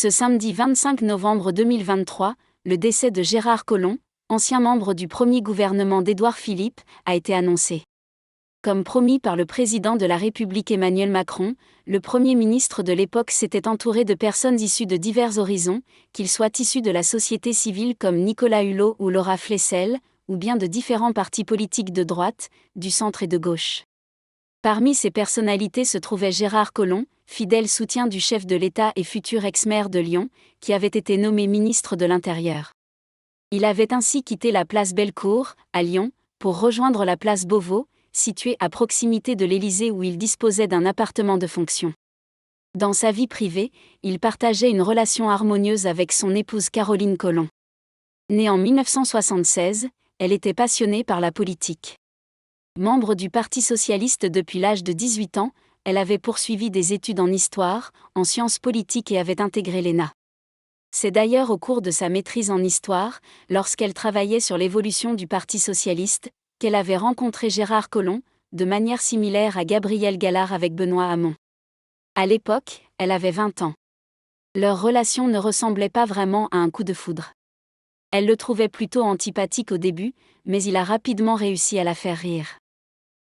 Ce samedi 25 novembre 2023, le décès de Gérard Collomb, ancien membre du premier gouvernement d'Édouard Philippe, a été annoncé. Comme promis par le président de la République Emmanuel Macron, le Premier ministre de l'époque s'était entouré de personnes issues de divers horizons, qu'ils soient issus de la société civile comme Nicolas Hulot ou Laura Flessel, ou bien de différents partis politiques de droite, du centre et de gauche. Parmi ces personnalités se trouvait Gérard Collomb, fidèle soutien du chef de l'État et futur ex-maire de Lyon, qui avait été nommé ministre de l'Intérieur. Il avait ainsi quitté la place Bellecour, à Lyon, pour rejoindre la place Beauvau, située à proximité de l'Élysée où il disposait d'un appartement de fonction. Dans sa vie privée, il partageait une relation harmonieuse avec son épouse Caroline Collomb. Née en 1976, elle était passionnée par la politique. Membre du Parti socialiste depuis l'âge de 18 ans, elle avait poursuivi des études en histoire, en sciences politiques et avait intégré l'ENA. C'est d'ailleurs au cours de sa maîtrise en histoire, lorsqu'elle travaillait sur l'évolution du Parti socialiste, qu'elle avait rencontré Gérard Collomb, de manière similaire à Gabriel Gallard avec Benoît Hamon. À l'époque, elle avait 20 ans. Leur relation ne ressemblait pas vraiment à un coup de foudre. Elle le trouvait plutôt antipathique au début, mais il a rapidement réussi à la faire rire.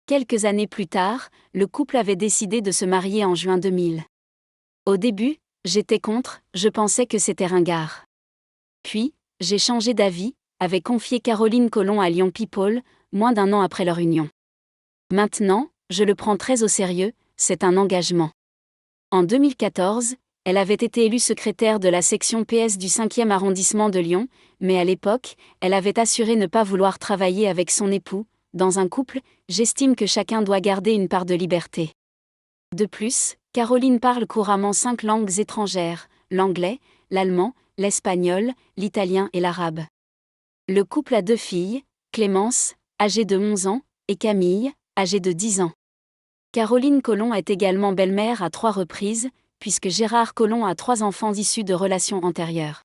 Quelques années plus tard, le couple avait décidé de se marier en juin 2000. Au début, j'étais contre, je pensais que c'était ringard. Puis, j'ai changé d'avis, avait confié Caroline Collomb à Lyon People, moins d'un an après leur union. Maintenant, je le prends très au sérieux, c'est un engagement. En 2014, elle avait été élue secrétaire de la section PS du 5e arrondissement de Lyon, mais à l'époque, elle avait assuré ne pas vouloir travailler avec son époux. Dans un couple, j'estime que chacun doit garder une part de liberté. De plus, Caroline parle couramment 5 langues étrangères, l'anglais, l'allemand, l'espagnol, l'italien et l'arabe. Le couple a 2 filles, Clémence, âgée de 11 ans, et Camille, âgée de 10 ans. Caroline Collomb est également belle-mère à 3 reprises, puisque Gérard Collomb a 3 enfants issus de relations antérieures.